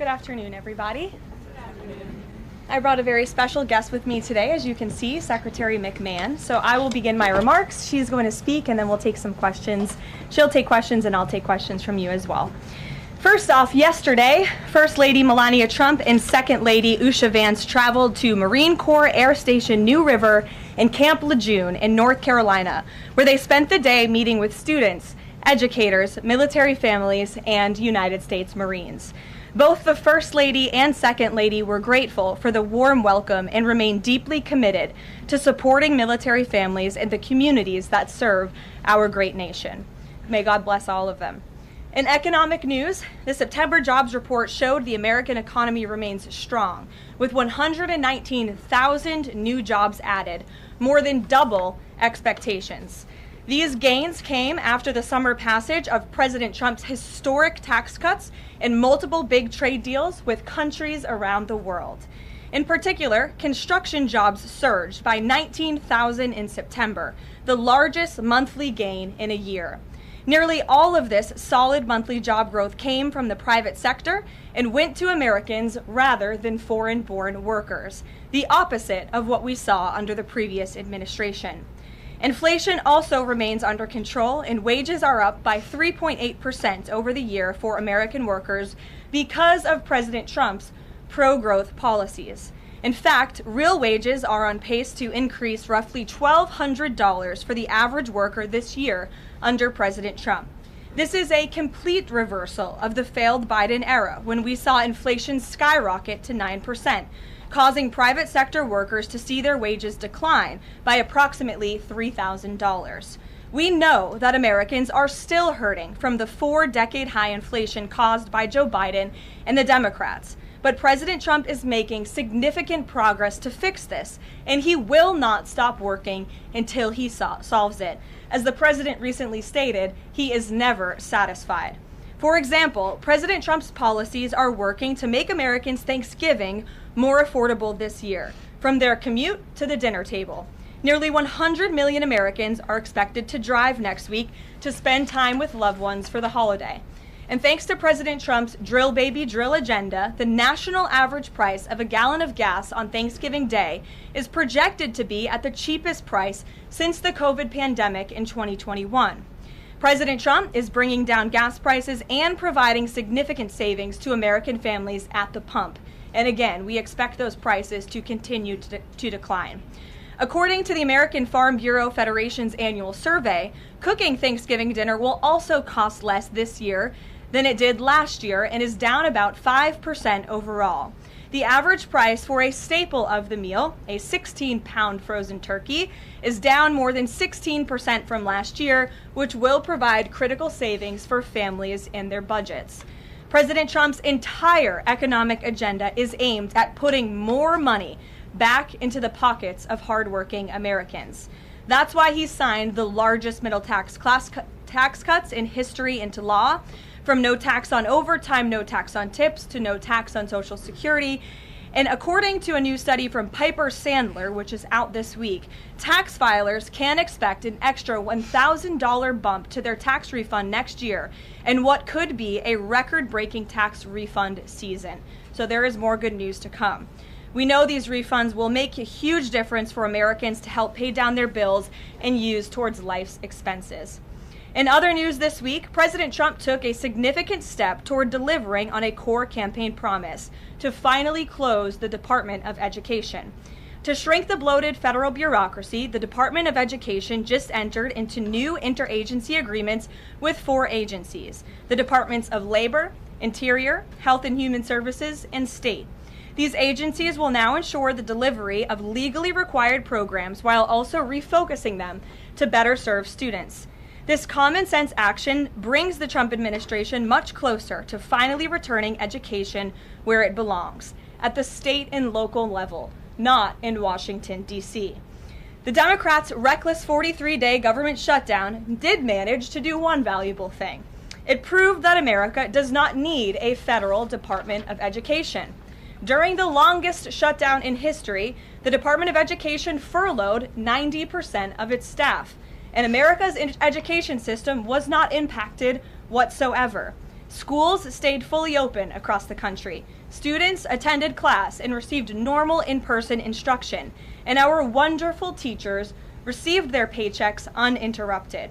Good afternoon, everybody. I brought a very special guest with me today, as you can see, Secretary McMahon. So I will begin my remarks. She's going to speak, and then we'll take some questions. She'll take questions, and I'll take questions from you as well. First off, yesterday, First Lady Melania Trump and Second Lady Usha Vance traveled to Marine Corps Air Station New River and Camp Lejeune in North Carolina, where they spent the day meeting with students, educators, military families, and United States Marines. Both the First Lady and Second Lady were grateful for the warm welcome and remain deeply committed to supporting military families and the communities that serve our great nation. May God bless all of them. In economic news, the September jobs report showed the American economy remains strong, with 119,000 new jobs added, more than double expectations. These gains came after the summer passage of President Trump's historic tax cuts and multiple big trade deals with countries around the world. In particular, construction jobs surged by 19,000 in September, the largest monthly gain in a year. Nearly all of this solid monthly job growth came from the private sector and went to Americans rather than foreign-born workers, the opposite of what we saw under the previous administration. Inflation also remains under control, and wages are up by 3.8% over the year for American workers because of President Trump's pro-growth policies. In fact, real wages are on pace to increase roughly $1,200 for the average worker this year under President Trump. This is a complete reversal of the failed Biden era, when we saw inflation skyrocket to 9%, causing private sector workers to see their wages decline by approximately $3,000. We know that Americans are still hurting from the 4-decade high inflation caused by Joe Biden and the Democrats. But President Trump is making significant progress to fix this, and he will not stop working until he solves it. As the president recently stated, he is never satisfied. For example, President Trump's policies are working to make Americans' Thanksgiving more affordable this year, from their commute to the dinner table. Nearly 100 million Americans are expected to drive next week to spend time with loved ones for the holiday. And thanks to President Trump's drill baby drill agenda, the national average price of a gallon of gas on Thanksgiving Day is projected to be at the cheapest price since the COVID pandemic in 2021. President Trump is bringing down gas prices and providing significant savings to American families at the pump. And again, we expect those prices to continue to decline. According to the American Farm Bureau Federation's annual survey, cooking Thanksgiving dinner will also cost less this year than it did last year and is down about 5% overall. The average price for a staple of the meal, a 16-pound frozen turkey, is down more than 16% from last year, which will provide critical savings for families and their budgets. President Trump's entire economic agenda is aimed at putting more money back into the pockets of hardworking Americans. That's why he signed the largest middle tax cuts in history into law, from no tax on overtime, no tax on tips, to no tax on Social Security. And according to a new study from Piper Sandler, which is out this week, tax filers can expect an extra $1,000 bump to their tax refund next year, and what could be a record-breaking tax refund season. So there is more good news to come. We know these refunds will make a huge difference for Americans to help pay down their bills and use towards life's expenses. In other news this week, President Trump took a significant step toward delivering on a core campaign promise to finally close the Department of Education. To shrink the bloated federal bureaucracy, the Department of Education just entered into new interagency agreements with 4 agencies: the Departments of Labor, Interior, Health and Human Services, and State. These agencies will now ensure the delivery of legally required programs while also refocusing them to better serve students. This common sense action brings the Trump administration much closer to finally returning education where it belongs, at the state and local level, not in Washington, D.C. The Democrats' reckless 43-day government shutdown did manage to do one valuable thing. It proved that America does not need a federal Department of Education. During the longest shutdown in history, the Department of Education furloughed 90% of its staff, and America's education system was not impacted whatsoever. Schools stayed fully open across the country. Students attended class and received normal in-person instruction, and our wonderful teachers received their paychecks uninterrupted.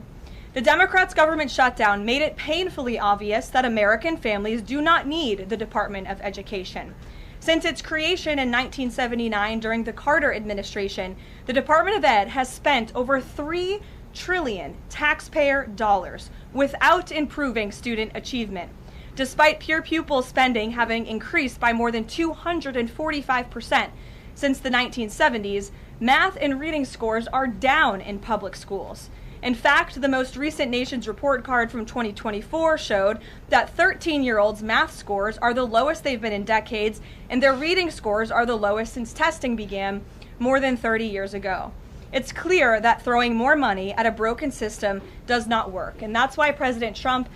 The Democrats' government shutdown made it painfully obvious that American families do not need the Department of Education. Since its creation in 1979 during the Carter administration, the Department of Ed has spent over $3 trillion taxpayer dollars without improving student achievement. Despite pure pupil spending having increased by more than 245% since the 1970s, math and reading scores are down in public schools. In fact, the most recent Nation's Report Card from 2024 showed that 13-year-olds' math scores are the lowest they've been in decades, and their reading scores are the lowest since testing began more than 30 years ago. It's clear that throwing more money at a broken system does not work, and that's why President Trump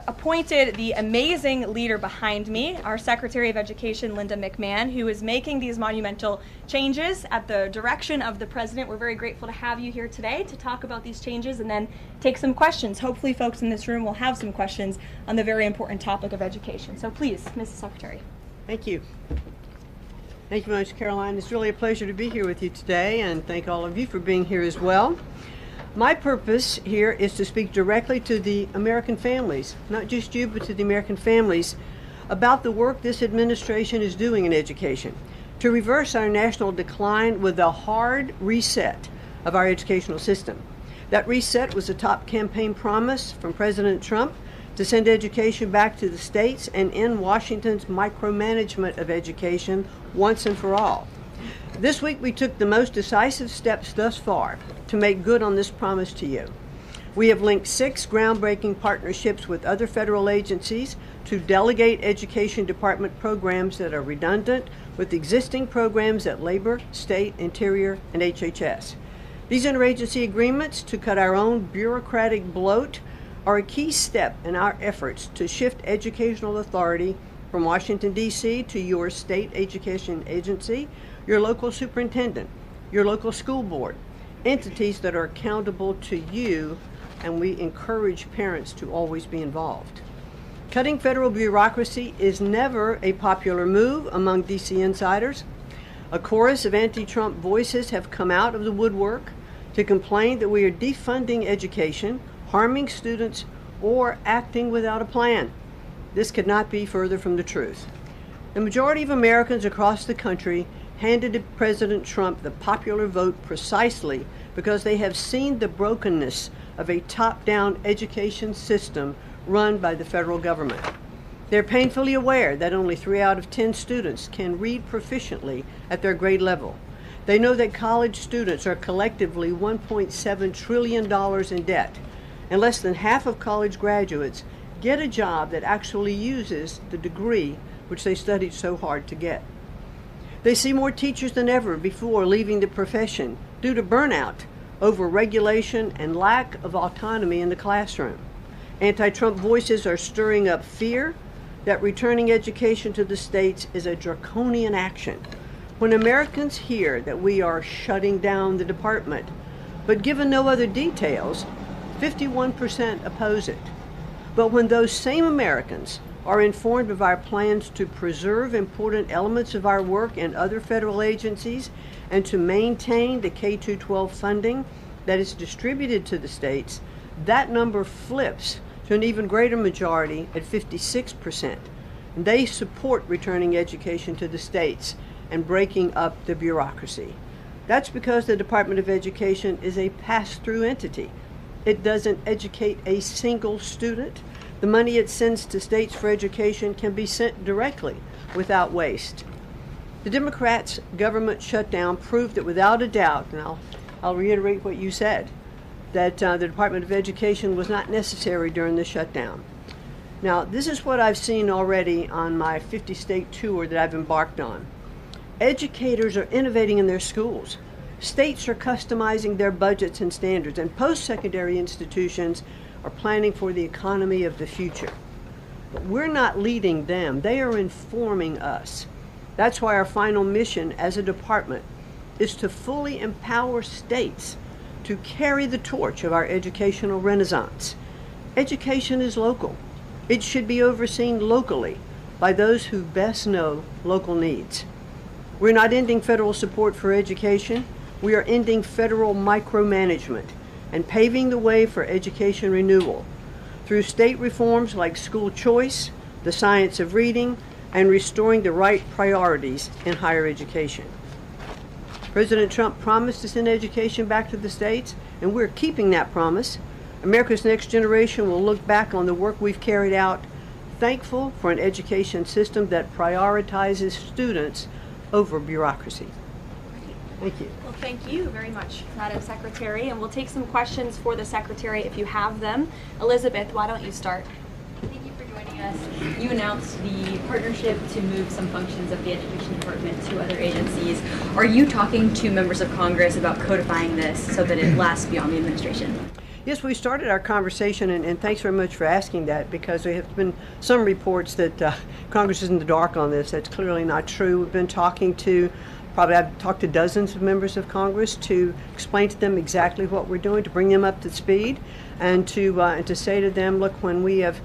appointed the amazing leader behind me, our Secretary of Education, Linda McMahon, who is making these monumental changes at the direction of the president. We're very grateful to have you here today to talk about these changes and then take some questions. Hopefully folks in this room will have some questions on the very important topic of education. So please, Mrs. Secretary. Thank you. Thank you very much, Caroline. It's really a pleasure to be here with you today, and thank all of you for being here as well. My purpose here is to speak directly to the American families, not just you, but to the American families, about the work this administration is doing in education to reverse our national decline with a hard reset of our educational system. That reset was a top campaign promise from President Trump to send education back to the states and end Washington's micromanagement of education once and for all. This week we took the most decisive steps thus far to make good on this promise to you. We have linked 6 groundbreaking partnerships with other federal agencies to delegate education department programs that are redundant with existing programs at Labor, State, Interior, and HHS. These interagency agreements to cut our own bureaucratic bloat are a key step in our efforts to shift educational authority from Washington, D.C. to your state education agency, your local superintendent, your local school board, entities that are accountable to you, and we encourage parents to always be involved. Cutting federal bureaucracy is never a popular move among D.C. insiders. A chorus of anti-Trump voices have come out of the woodwork to complain that we are defunding education, harming students, or acting without a plan. This could not be further from the truth. The majority of Americans across the country handed to President Trump the popular vote precisely because they have seen the brokenness of a top-down education system run by the federal government. They're painfully aware that only 3 out of 10 students can read proficiently at their grade level. They know that college students are collectively $1.7 trillion in debt, and less than half of college graduates get a job that actually uses the degree which they studied so hard to get. They see more teachers than ever before leaving the profession due to burnout, over-regulation, and lack of autonomy in the classroom. Anti-Trump voices are stirring up fear that returning education to the states is a draconian action. When Americans hear that we are shutting down the department, but given no other details, 51% oppose it. But when those same Americans are informed of our plans to preserve important elements of our work in other federal agencies and to maintain the K-12 funding that is distributed to the states, that number flips to an even greater majority at 56%. And they support returning education to the states and breaking up the bureaucracy. That's because the Department of Education is a pass-through entity. It doesn't educate a single student. The money it sends to states for education can be sent directly without waste. The Democrats' government shutdown proved that without a doubt, and I'll reiterate what you said, that the Department of Education was not necessary during the shutdown. Now, this is what I've seen already on my 50-state tour that I've embarked on. Educators are innovating in their schools. States are customizing their budgets and standards, and post-secondary institutions are planning for the economy of the future. But we're not leading them. They are informing us. That's why our final mission as a department is to fully empower states to carry the torch of our educational renaissance. Education is local. It should be overseen locally by those who best know local needs. We're not ending federal support for education. We are ending federal micromanagement and paving the way for education renewal through state reforms like school choice, the science of reading, and restoring the right priorities in higher education. President Trump promised to send education back to the states, and we're keeping that promise. America's next generation will look back on the work we've carried out, thankful for an education system that prioritizes students over bureaucracy. Thank you. Well, thank you very much, Madam Secretary, and we'll take some questions for the Secretary if you have them. Elizabeth, why don't you start? Thank you for joining us. You announced the partnership to move some functions of the Education Department to other agencies. Are you talking to members of Congress about codifying this so that it lasts beyond the administration? Yes, we started our conversation, and thanks very much for asking that, because there have been some reports that Congress is in the dark on this. That's clearly not true. We've been talking to I've talked to dozens of members of Congress to explain to them exactly what we're doing, to bring them up to speed, and to say to them, look, when we have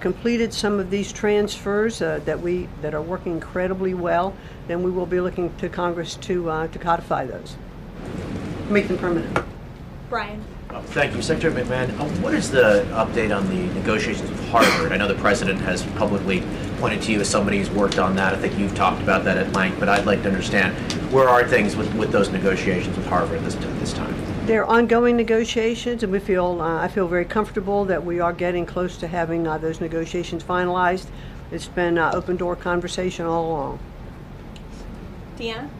completed some of these transfers that are working incredibly well, then we will be looking to Congress to codify those, make them permanent. Brian. Thank you. Secretary McMahon, what is the update on the negotiations with Harvard? I know the President has publicly pointed to you as somebody who's worked on that. I think you've talked about that at length, but I'd like to understand, where are things with those negotiations with Harvard this time? They're ongoing negotiations, and I feel very comfortable that we are getting close to having those negotiations finalized. It's been open door conversation all along. Deanna?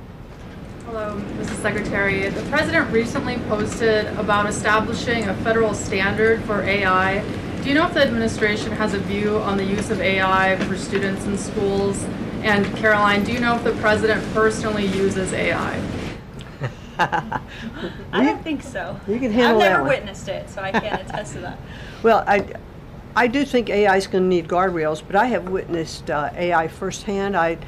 Hello, Mrs. Secretary. The President recently posted about establishing a federal standard for AI. Do you know if the administration has a view on the use of AI for students in schools? And Caroline, do you know if the President personally uses AI? I don't think so. You can handle I've that never one. witnessed it, so I can't attest to that. Well, I do think AI is going to need guardrails, but I have witnessed AI firsthand. I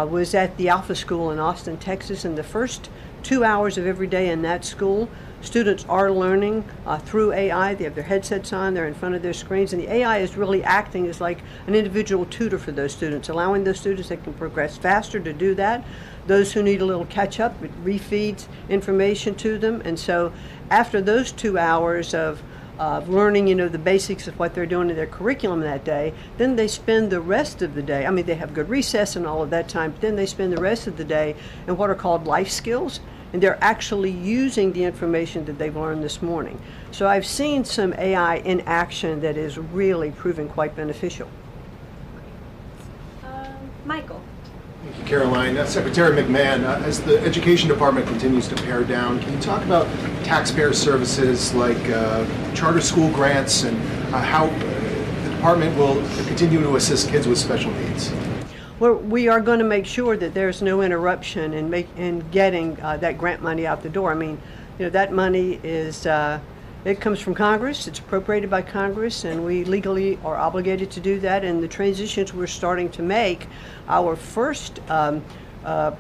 was at the Alpha School in Austin, Texas, and the first 2 hours of every day in that school, students are learning through AI. They have their headsets on, they're in front of their screens, and the AI is really acting as like an individual tutor for those students, allowing those students that can progress faster to do that. Those who need a little catch-up, it refeeds information to them. And so after those 2 hours of learning, the basics of what they're doing in their curriculum that day, then they spend the rest of the day, they have good recess and all of that time, but then they spend the rest of the day in what are called life skills, and they're actually using the information that they've learned this morning. So I've seen some AI in action that is really proving quite beneficial. Michael. Thank you, Caroline. Secretary McMahon, as the Education Department continues to pare down, can you talk about taxpayer services like charter school grants and how the department will continue to assist kids with special needs? Well, we are going to make sure that there's no interruption in getting that grant money out the door. That money is it comes from Congress. It's appropriated by Congress, and we legally are obligated to do that. And the transitions we're starting to make, our first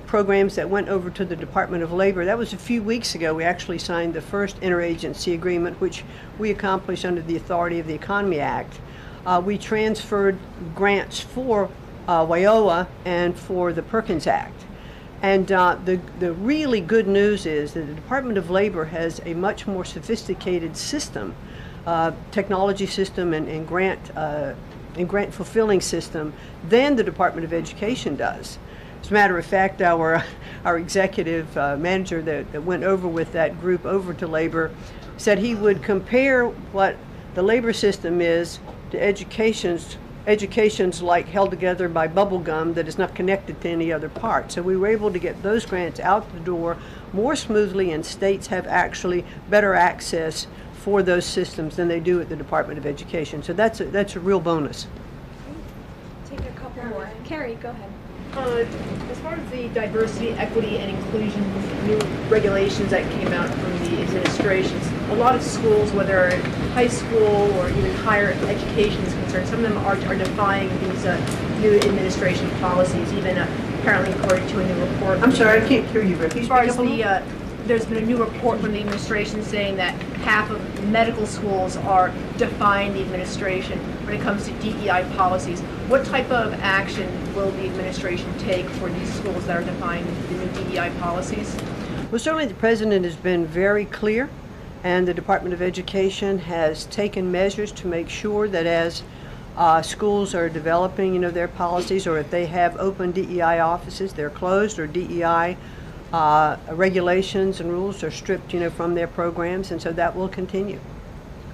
programs that went over to the Department of Labor, that was a few weeks ago. We actually signed the first interagency agreement, which we accomplished under the authority of the Economy Act. We transferred grants for WIOA and for the Perkins Act. And the really good news is that the Department of Labor has a much more sophisticated system, technology system and grant fulfilling system than the Department of Education does. As a matter of fact, our executive manager that went over with that group over to Labor said he would compare what the labor system is to education's like held together by bubble gum that is not connected to any other part. So we were able to get those grants out the door more smoothly, and states have actually better access for those systems than they do at the Department of Education. So that's a real bonus. Take a couple more. Carrie, go ahead. As far as the diversity, equity, and inclusion new regulations that came out from the administrations, a lot of schools, whether high school or even higher education is concerned, some of them are defying these new administration policies, even apparently according to a new report. I'm sorry, I can't hear you, Rick. As far as there's been a new report from the administration saying that half of medical schools are defying the administration when it comes to DEI policies. What type of action will the administration take for these schools that are defying the new DEI policies? Well, certainly the president has been very clear, and the Department of Education has taken measures to make sure that as schools are developing, their policies, or if they have open DEI offices, they're closed, or DEI regulations and rules are stripped, from their programs, and so that will continue.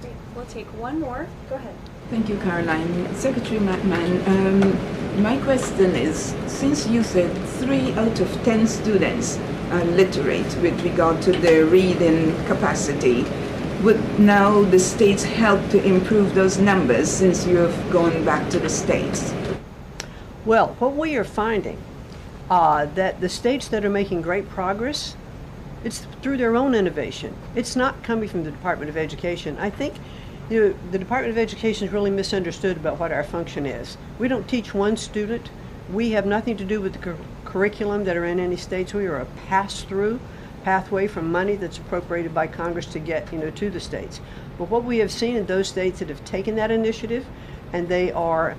Great. We'll take one more. Go ahead. Thank you, Caroline. Secretary McMahon, my question is, since you said 3 out of 10 students are literate with regard to their reading capacity, would now the states help to improve those numbers since you have gone back to the states? Well, what we are finding that the states that are making great progress, it's through their own innovation. It's not coming from the Department of Education. I think the Department of Education is really misunderstood about what our function is. We don't teach one student. We have nothing to do with the curriculum that are in any states. We are a pass-through pathway from money that's appropriated by Congress to get to the states. But what we have seen in those states that have taken that initiative and they are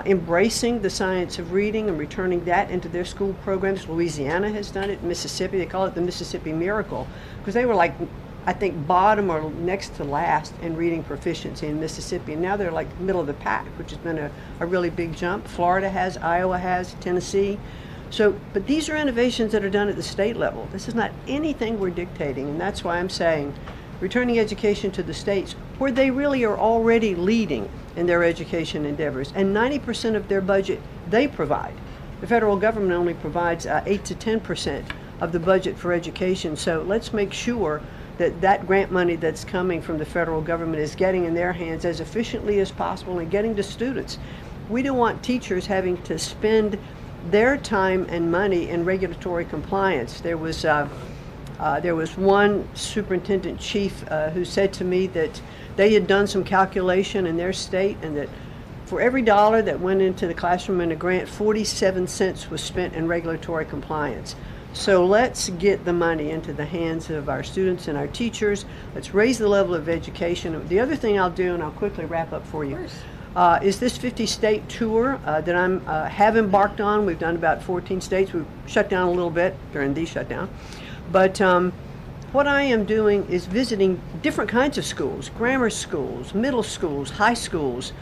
embracing the science of reading and returning that into their school programs. Louisiana has done it. Mississippi, they call it the Mississippi Miracle, because they were I think bottom or next to last in reading proficiency in Mississippi, and now they're middle of the pack, which has been a really big jump. Florida has, Iowa has, Tennessee. So, but these are innovations that are done at the state level. This is not anything we're dictating, and that's why I'm saying returning education to the states where they really are already leading in their education endeavors, and 90% of their budget they provide. The federal government only provides 8 to 10% of the budget for education, so let's make sure that that grant money that's coming from the federal government is getting in their hands as efficiently as possible and getting to students. We don't want teachers having to spend their time and money in regulatory compliance. There was one superintendent chief who said to me that they had done some calculation in their state, and that for every dollar that went into the classroom in a grant, 47 cents was spent in regulatory compliance. So let's get the money into the hands of our students and our teachers. Let's raise the level of education. The other thing I'll do, and I'll quickly wrap up for you, is this 50-state tour that I have embarked on. We've done about 14 states. We've shut down a little bit during the shutdown. But what I am doing is visiting different kinds of schools, grammar schools, middle schools, high schools,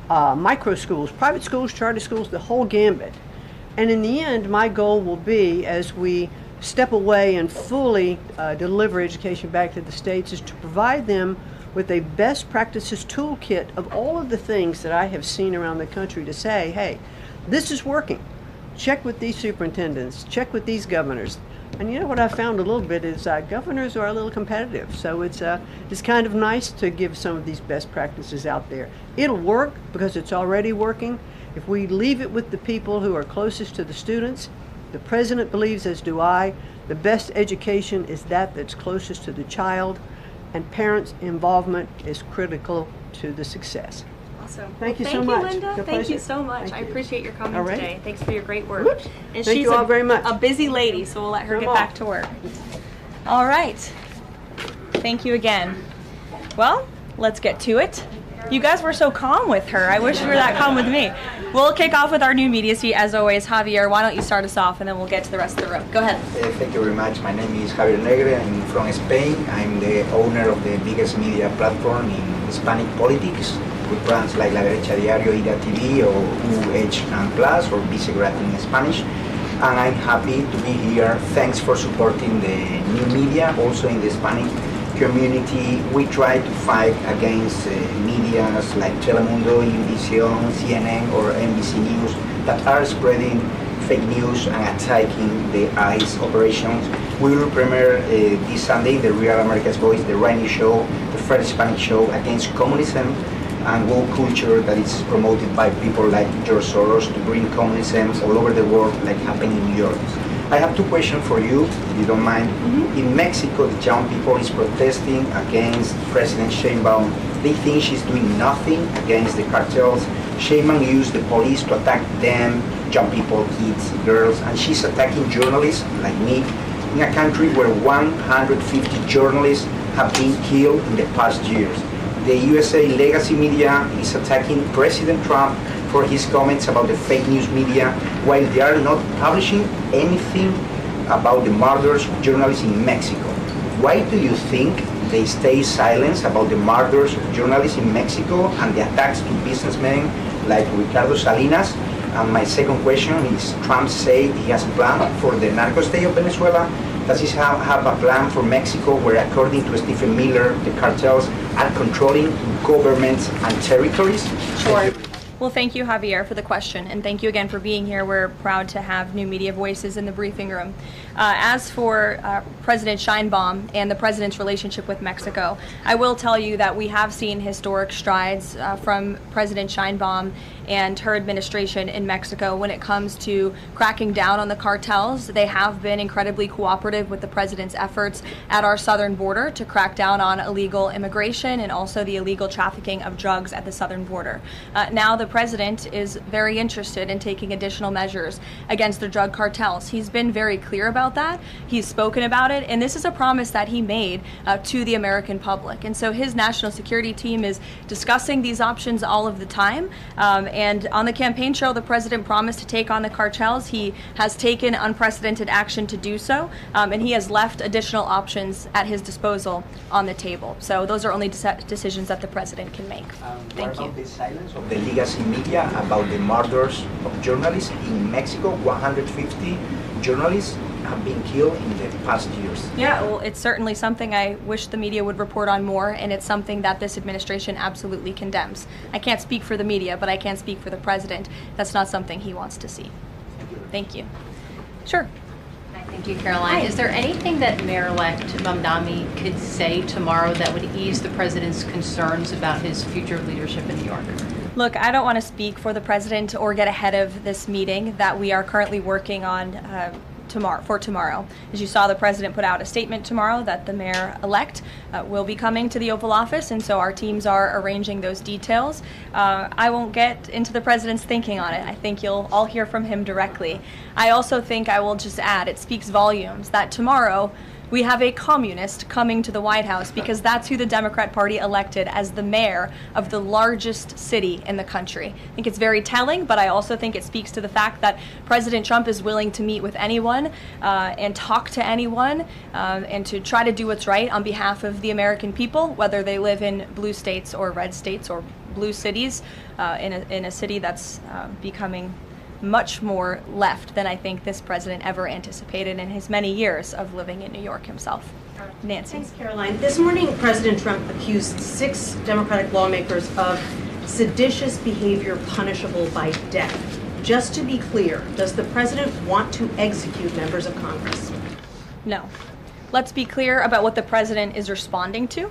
micro schools, private schools, charter schools, the whole gambit. And in the end, my goal will be, as we step away and fully deliver education back to the states, is to provide them with a best practices toolkit of all of the things that I have seen around the country to say, hey, this is working. Check with these superintendents, check with these governors. And what I found a little bit is governors are a little competitive. So it's kind of nice to give some of these best practices out there. It'll work because it's already working. If we leave it with the people who are closest to the students, the president believes, as do I, the best education is that's closest to the child, and parents' involvement is critical to the success. Awesome. Thank you so much. Thank you, Linda. Thank you so much. Thank I you. appreciate your coming All right. today. Thanks for your great work. Whoops. And Thank she's you all very much. a busy lady, so we'll let her Come get on. back to work. All right. Thank you again. Well, let's get to it. You guys were so calm with her. I wish you were that calm with me. We'll kick off with our new media seat, as always. Javier, why don't you start us off, and then we'll get to the rest of the room. Go ahead. Thank you very much. My name is Javier Negre. I'm from Spain. I'm the owner of the biggest media platform in Hispanic politics, with brands like La Derecha Diario, Ira TV, or UH Plus, or Vicegrad in Spanish. And I'm happy to be here. Thanks for supporting the new media, also in the Hispanic community. We try to fight against medias like Telemundo, Univision, CNN, or NBC News that are spreading fake news and attacking the ICE operations. We will premiere this Sunday the Real America's Voice, the Rainy Show, the first Hispanic show against communism and woke culture that is promoted by people like George Soros to bring communism all over the world, like happening in New York. I have two questions for you, if you don't mind. In Mexico, the young people is protesting against President Sheinbaum. They think she's doing nothing against the cartels. Sheinbaum used the police to attack them, young people, kids, girls, and she's attacking journalists like me. in a country where 150 journalists have been killed in the past years. The USA legacy media is attacking President Trump for his comments about the fake news media, while they are not publishing anything about the murders of journalists in Mexico. Why do you think they stay silent about the murders of journalists in Mexico and the attacks to businessmen like Ricardo Salinas? And my second question is, Trump said he has a plan for the narco state of Venezuela. Does he have a plan for Mexico where, according to Stephen Miller, the cartels are controlling governments and territories? Sure. Well, thank you, Javier, for the question, and thank you again for being here. We're proud to have new media voices in the briefing room. As for President Sheinbaum and the president's relationship with Mexico, I will tell you that we have seen historic strides from President Sheinbaum and her administration in Mexico when it comes to cracking down on the cartels. They have been incredibly cooperative with the president's efforts at our southern border to crack down on illegal immigration and also the illegal trafficking of drugs at the southern border. Now the president is very interested in taking additional measures against the drug cartels. He's been very clear about that. He's spoken about it, and this is a promise that he made to the American public. And so his national security team is discussing these options all of the time. And on the campaign trail, the president promised to take on the cartels. He has taken unprecedented action to do so, and he has left additional options at his disposal on the table. So those are only decisions that the president can make. Thank you. What about the silence of the legacy media about the murders of journalists in Mexico? 150 journalists have been killed in the past years. Yeah, well, it's certainly something I wish the media would report on more, and it's something that this administration absolutely condemns. I can't speak for the media, but I can speak for the president. That's not something he wants to see. Thank you. Sure. Hi, thank you, Caroline. Hi. Is there anything that Mayor-elect Mamdani could say tomorrow that would ease the president's concerns about his future leadership in New York? Look, I don't want to speak for the president or get ahead of this meeting that we are currently working on tomorrow. As you saw, the president put out a statement tomorrow that the mayor-elect will be coming to the Oval Office, and so our teams are arranging those details. I won't get into the president's thinking on it. I think you'll all hear from him directly. I also think I will just add, it speaks volumes that tomorrow we have a communist coming to the White House because that's who the Democrat Party elected as the mayor of the largest city in the country. I think it's very telling, but I also think it speaks to the fact that President Trump is willing to meet with anyone and talk to anyone and to try to do what's right on behalf of the American people, whether they live in blue states or red states or blue cities, in a city that's becoming much more left than I think this president ever anticipated in his many years of living in New York himself. Nancy. Thanks, Caroline. This morning, President Trump accused 6 Democratic lawmakers of seditious behavior punishable by death. Just to be clear, does the president want to execute members of Congress? No. Let's be clear about what the president is responding to,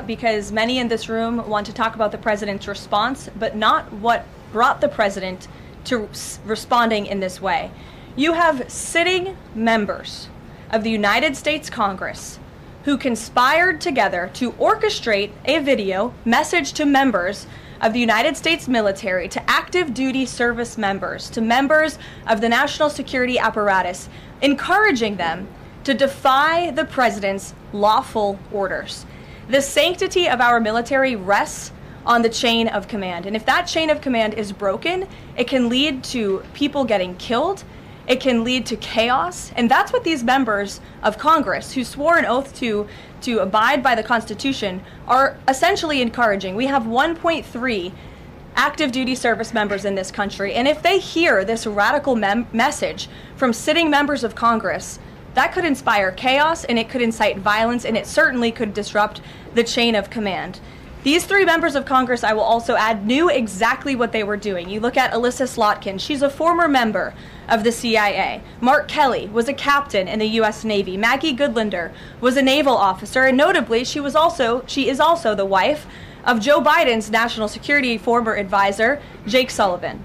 because many in this room want to talk about the president's response, but not what brought the president to responding in this way. You have sitting members of the United States Congress who conspired together to orchestrate a video message to members of the United States military, to active duty service members, to members of the national security apparatus, encouraging them to defy the president's lawful orders. The sanctity of our military rests on the chain of command. And if that chain of command is broken, it can lead to people getting killed. It can lead to chaos. And that's what these members of Congress who swore an oath to abide by the Constitution are essentially encouraging. We have 1.3 active duty service members in this country. And if they hear this radical message from sitting members of Congress, that could inspire chaos and it could incite violence and it certainly could disrupt the chain of command. These 3 members of Congress, I will also add, knew exactly what they were doing. You look at Alyssa Slotkin. She's a former member of the CIA. Mark Kelly was a captain in the U.S. Navy. Maggie Goodlander was a naval officer, and notably, she is also the wife of Joe Biden's national security former advisor, Jake Sullivan.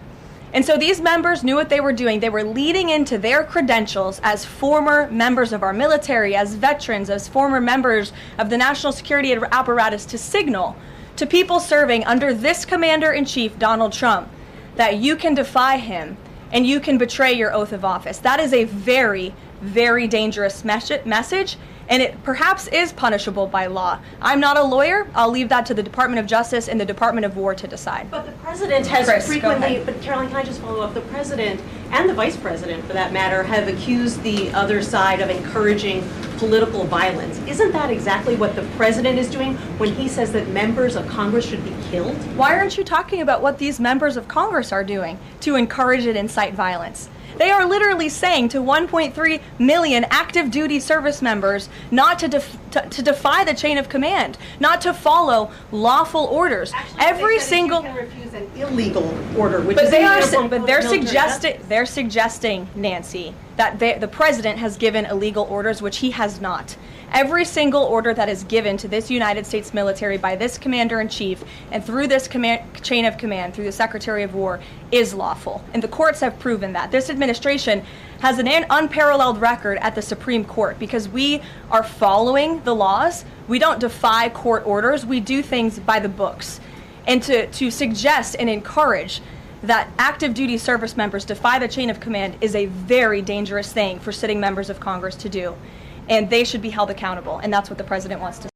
And so these members knew what they were doing. They were leading into their credentials as former members of our military, as veterans, as former members of the national security apparatus to signal to people serving under this commander-in-chief, Donald Trump, that you can defy him and you can betray your oath of office. That is a very, very dangerous message, and it perhaps is punishable by law. I'm not a lawyer. I'll leave that to the Department of Justice and the Department of War to decide. But the president has Chris, go frequently, ahead. but Caroline, can I just follow up? The president and the vice president, for that matter, have accused the other side of encouraging political violence. Isn't that exactly what the president is doing when he says that members of Congress should be killed? Why aren't you talking about what these members of Congress are doing to encourage and incite violence? They are literally saying to 1.3 million active duty service members not to defy the chain of command, not to follow lawful orders. Actually, Every they said single you can refuse an illegal order, which But is they a are, uniform but form they're of military suggesting, Nancy, that the president has given illegal orders, which he has not. Every single order that is given to this United States military by this commander-in-chief and through this chain of command, through the Secretary of War, is lawful. And the courts have proven that. This administration has an unparalleled record at the Supreme Court because we are following the laws. We don't defy court orders. We do things by the books. And to suggest and encourage that active duty service members defy the chain of command is a very dangerous thing for sitting members of Congress to do. And they should be held accountable. And that's what the president wants to